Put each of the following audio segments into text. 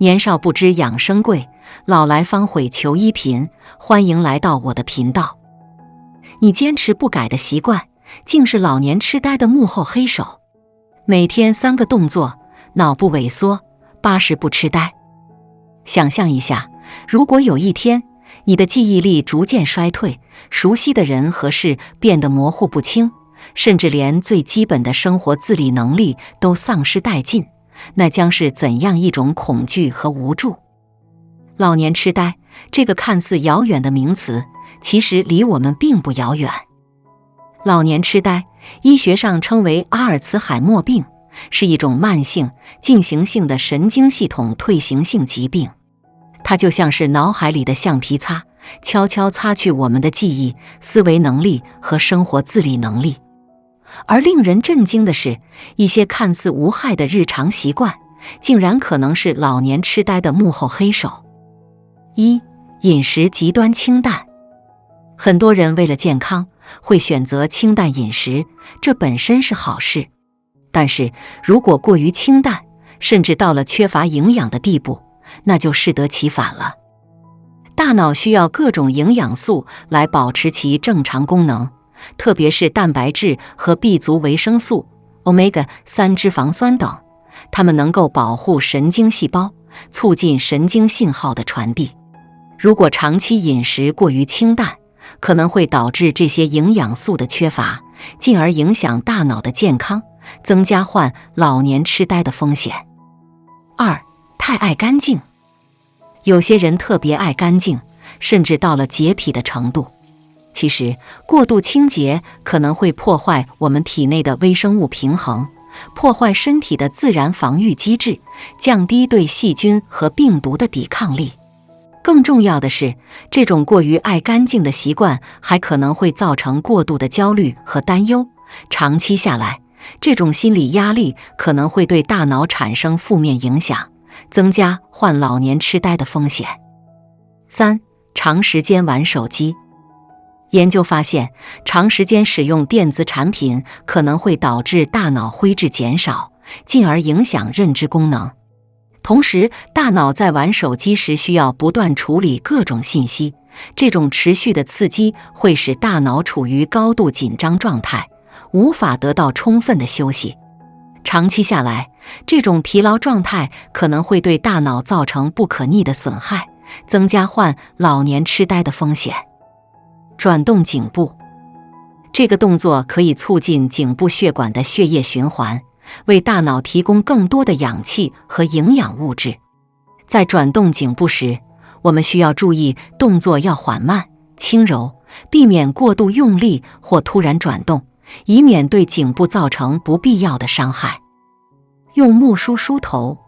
年少不知养生贵，老来方悔求医贫。欢迎来到我的频道。你坚持不改的习惯，竟是老年痴呆的幕后黑手。每天3个动作，脑部萎缩，80不痴呆。想象一下，如果有一天，你的记忆力逐渐衰退，熟悉的人和事变得模糊不清，甚至连最基本的生活自理能力都丧失殆尽，那将是怎样一种恐惧和无助？老年痴呆这个看似遥远的名词，其实离我们并不遥远。老年痴呆，医学上称为阿尔茨海默病，是一种慢性、进行性的神经系统退行性疾病。它就像是脑海里的橡皮擦，悄悄擦去我们的记忆、思维能力和生活自理能力。而令人震惊的是，一些看似无害的日常习惯，竟然可能是老年痴呆的幕后黑手。1. 饮食极端清淡。很多人为了健康，会选择清淡饮食，这本身是好事。但是如果过于清淡，甚至到了缺乏营养的地步，那就适得其反了。大脑需要各种营养素来保持其正常功能，特别是蛋白质和 B 族维生素、Omega-3 脂肪酸等，它们能够保护神经细胞，促进神经信号的传递。如果长期饮食过于清淡，可能会导致这些营养素的缺乏，进而影响大脑的健康，增加患老年痴呆的风险。2. 太爱干净。有些人特别爱干净，甚至到了洁癖的程度。其实，过度清洁可能会破坏我们体内的微生物平衡，破坏身体的自然防御机制，降低对细菌和病毒的抵抗力。更重要的是，这种过于爱干净的习惯还可能会造成过度的焦虑和担忧，长期下来，这种心理压力可能会对大脑产生负面影响，增加患老年痴呆的风险。3. 长时间玩手机。研究发现，长时间使用电子产品可能会导致大脑灰质减少，进而影响认知功能。同时，大脑在玩手机时需要不断处理各种信息，这种持续的刺激会使大脑处于高度紧张状态，无法得到充分的休息。长期下来，这种疲劳状态可能会对大脑造成不可逆的损害，增加患老年痴呆的风险。转动颈部。这个动作可以促进颈部血管的血液循环，为大脑提供更多的氧气和营养物质。在转动颈部时，我们需要注意动作要缓慢、轻柔，避免过度用力或突然转动，以免对颈部造成不必要的伤害。用木梳梳头。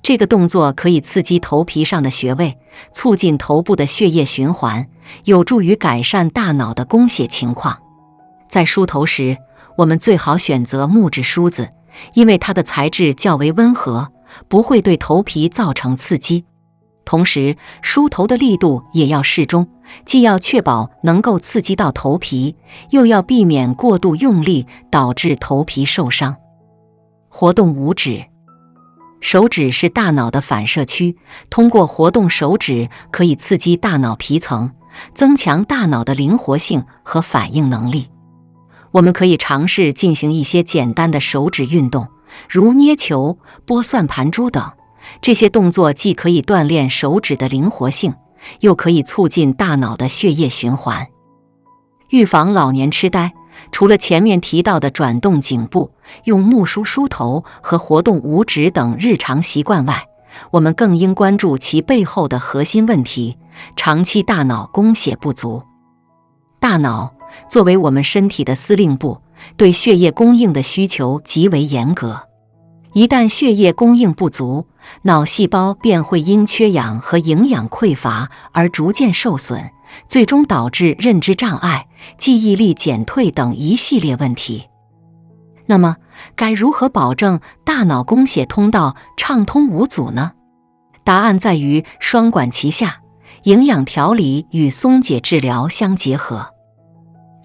这个动作可以刺激头皮上的穴位，促进头部的血液循环，有助于改善大脑的供血情况。在梳头时，我们最好选择木质梳子，因为它的材质较为温和，不会对头皮造成刺激。同时，梳头的力度也要适中，既要确保能够刺激到头皮，又要避免过度用力导致头皮受伤。活动五指。手指是大脑的反射区，通过活动手指可以刺激大脑皮层，增强大脑的灵活性和反应能力。我们可以尝试进行一些简单的手指运动，如捏球、拨算盘珠等。这些动作既可以锻炼手指的灵活性，又可以促进大脑的血液循环。预防老年痴呆，除了前面提到的转动颈部、用木梳梳头和活动五指等日常习惯外，我们更应关注其背后的核心问题——长期大脑供血不足。大脑作为我们身体的司令部，对血液供应的需求极为严格。一旦血液供应不足，脑细胞便会因缺氧和营养匮乏而逐渐受损，最终导致认知障碍、记忆力减退等一系列问题。那么，该如何保证大脑供血通道畅通无阻呢？答案在于双管齐下，营养调理与松解治疗相结合。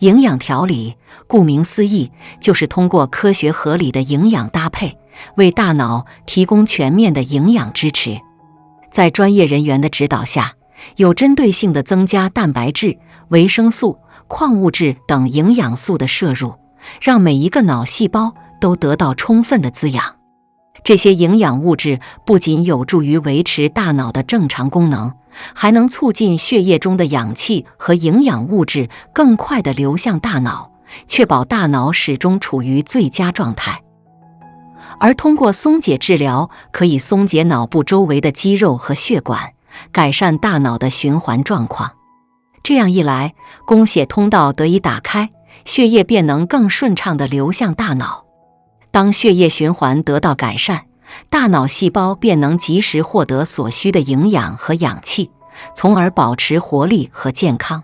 营养调理，顾名思义，就是通过科学合理的营养搭配，为大脑提供全面的营养支持。在专业人员的指导下，有针对性地增加蛋白质、维生素、矿物质等营养素的摄入，让每一个脑细胞都得到充分的滋养。这些营养物质不仅有助于维持大脑的正常功能，还能促进血液中的氧气和营养物质更快地流向大脑，确保大脑始终处于最佳状态。而通过松解治疗，可以松解脑部周围的肌肉和血管，改善大脑的循环状况。这样一来，供血通道得以打开，血液便能更顺畅地流向大脑。当血液循环得到改善，大脑细胞便能及时获得所需的营养和氧气，从而保持活力和健康。